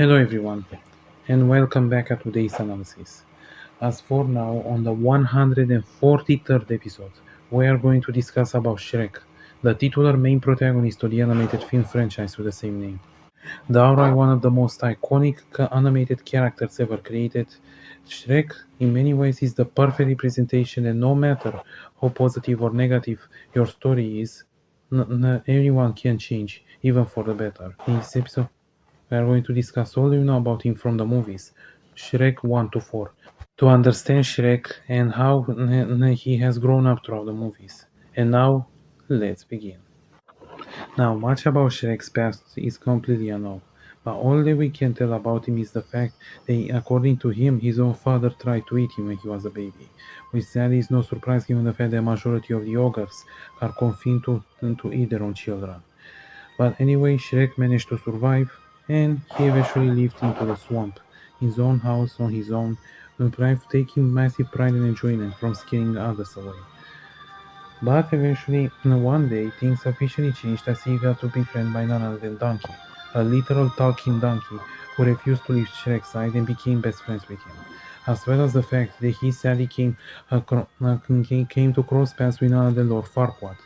Hello everyone, and welcome back to today's analysis. As for now, on the 143rd episode, we are going to discuss about Shrek, the titular main protagonist of the animated film franchise with the same name. Downright one of the most iconic animated characters ever created, Shrek in many ways is the perfect representation and no matter how positive or negative your story is, anyone can change, even for the better. In this episode, we are going to discuss all you know about him from the movies, Shrek 1 to 4, to understand Shrek and how he has grown up throughout the movies. And now, let's begin. Now, much about Shrek's past is completely unknown, but all that we can tell about him is the fact that, according to him, his own father tried to eat him when he was a baby, which sadly is no surprise given the fact that majority of the ogres are confined to eat their own children. But anyway, Shrek managed to survive, and he eventually lived into the swamp, his own house on his own, and taking massive pride and enjoyment from scaring others away. But eventually, one day, things officially changed as he got to be befriended by none other than Donkey, a literal talking donkey who refused to leave Shrek's side and became best friends with him, as well as the fact that he sadly came to cross paths with none other than Lord Farquaad,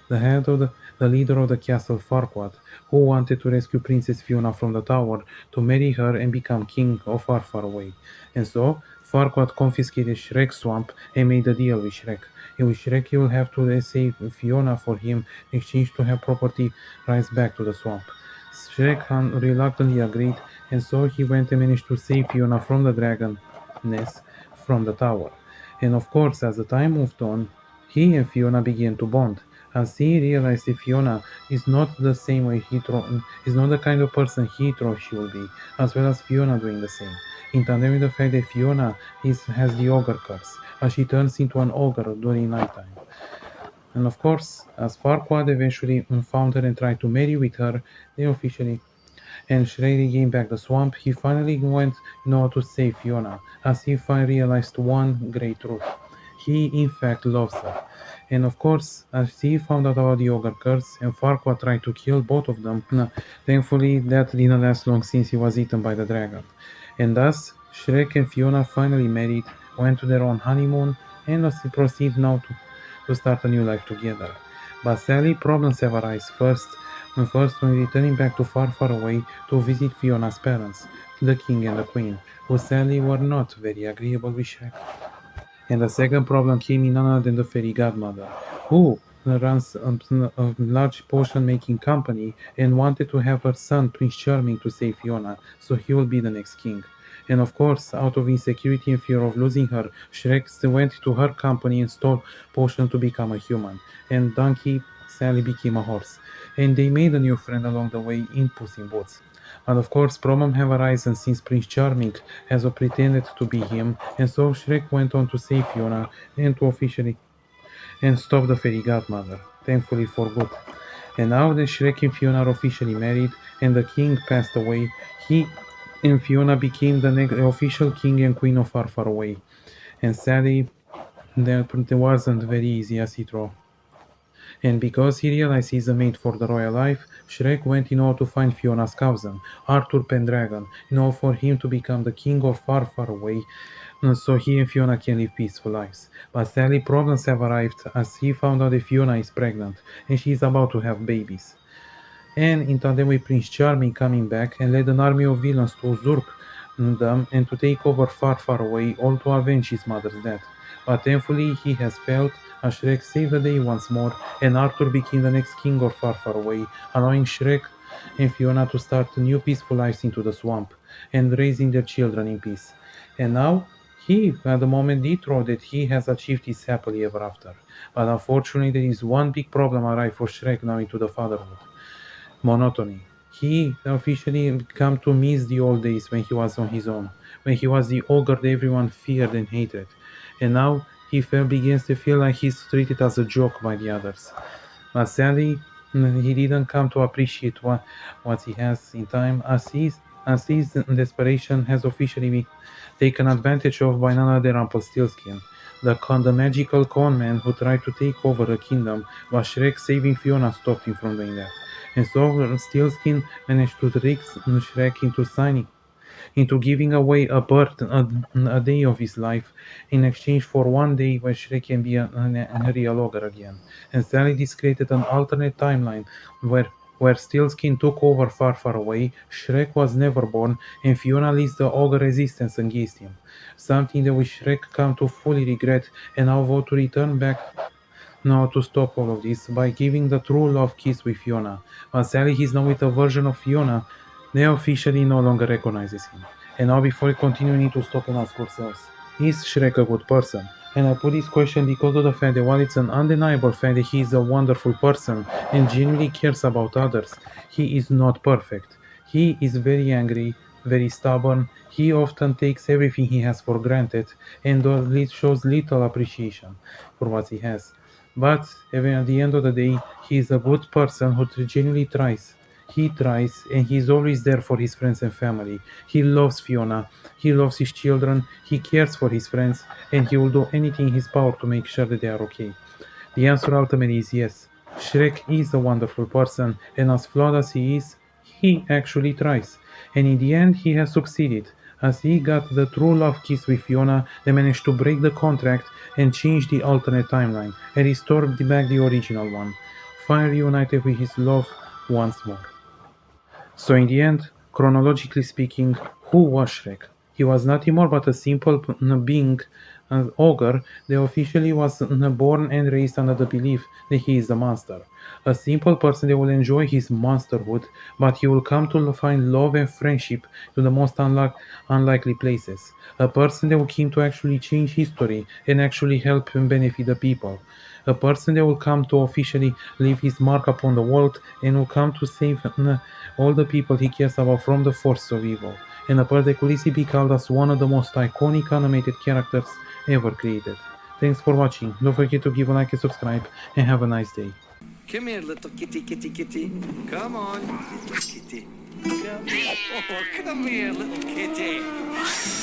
the leader of the castle Farquaad, who wanted to rescue Princess Fiona from the tower to marry her and become king of Far Far Away. And so, Farquaad confiscated Shrek's swamp and made a deal with Shrek, in which Shrek will have to save Fiona for him in exchange to have property rights back to the swamp. Shrek reluctantly agreed, and so he went and managed to save Fiona from the dragon nest from the tower. And of course, as the time moved on, he and Fiona began to bond, as he realized that Fiona is not the same way is not the kind of person he thought she would be, as well as Fiona doing the same. In tandem with the fact that Fiona has the ogre curse, as she turns into an ogre during nighttime. And of course, as Farquaad eventually found her and tried to marry with her, they officially and Shrek gained back the swamp, he finally went in order to save Fiona, as he finally realized one great truth. He in fact loves her. And of course, as he found out about the ogre curse, and Farquaad tried to kill both of them, thankfully that didn't last long since he was eaten by the dragon. And thus, Shrek and Fiona finally married, went to their own honeymoon, and proceed now to start a new life together. But sadly, problems have arisen first when returning back to Far Far Away to visit Fiona's parents, the king and the queen, who sadly were not very agreeable with Shrek. And the second problem came in none other than the fairy godmother, who runs a large potion making company and wanted to have her son Prince Charming to save Fiona, so he will be the next king. And of course, out of insecurity and fear of losing her, Shrek went to her company and stole potion to become a human, and Donkey sadly became a horse. And they made a new friend along the way in Puss in Boots. And of course, problems have arisen since Prince Charming has pretended to be him, and so Shrek went on to save Fiona and to officially and stop the fairy godmother, thankfully for good. And now that Shrek and Fiona are officially married and the king passed away, he and Fiona became the next official king and queen of Far Far Away. And sadly, that wasn't very easy as he thought. And because he realized he's a mate for the royal life, Shrek went in order to find Fiona's cousin, Arthur Pendragon, in order for him to become the king of Far Far Away, so he and Fiona can live peaceful lives. But sadly, problems have arrived as he found out that Fiona is pregnant and she is about to have babies. And in tandem with Prince Charming coming back and led an army of villains to usurp them and to take over Far Far Away, all to avenge his mother's death. But thankfully he has failed, as Shrek saved the day once more, and Arthur became the next king of Far Far Away, allowing Shrek and Fiona to start new peaceful lives into the swamp, and raising their children in peace. And now, he, at the moment, did thought that he has achieved his happily ever after. But unfortunately, there is one big problem arrived for Shrek now into the fatherhood: monotony. He officially come to miss the old days when he was on his own, when he was the ogre that everyone feared and hated, and now begins to feel like he's treated as a joke by the others. But sadly, he didn't come to appreciate what he has in time, as his desperation has officially been taken advantage of by none other than Rumpelstiltskin, the magical con man who tried to take over the kingdom, but Shrek saving Fiona stopped him from doing that. And so Steelskin managed to trick Shrek into signing. into giving away a day of his life in exchange for one day where Shrek can be a real ogre again. And Sally this created an alternate timeline where Steelskin took over far, far away, Shrek was never born, and Fiona leads the ogre resistance against him. Something that we Shrek come to fully regret and now vote to return back now to stop all of this by giving the true love kiss with Fiona. While Sally is now with a version of Fiona, they officially no longer recognizes him. And now before we continue, we need to stop and ask ourselves, is Shrek a good person? And I put this question because of the fact that while it's an undeniable fact that he is a wonderful person and genuinely cares about others, he is not perfect. He is very angry, very stubborn, he often takes everything he has for granted and shows little appreciation for what he has. But even at the end of the day, he is a good person who genuinely tries. He tries and he's always there for his friends and family. He loves Fiona, he loves his children, he cares for his friends, and he will do anything in his power to make sure that they are okay. The answer ultimately is yes. Shrek is a wonderful person, and as flawed as he is, he actually tries. And in the end, he has succeeded, as he got the true love kiss with Fiona that managed to break the contract and change the alternate timeline, and restore back the original one, finally reunited with his love once more. So in the end, chronologically speaking, who was Shrek? He was nothing more but a simple being, an ogre that officially was born and raised under the belief that he is a monster. A simple person that will enjoy his monsterhood, but he will come to find love and friendship to the most unlikely places. A person that will come to actually change history and actually help and benefit the people. A person that will come to officially leave his mark upon the world and will come to save all the people he cares about from the forces of evil. And a person that could easily be called as one of the most iconic animated characters ever created. Thanks for watching. Don't forget to give a like and subscribe, and have a nice day. Come here, little kitty, kitty, kitty. Come on, little kitty. Come here. Oh, come here, little kitty.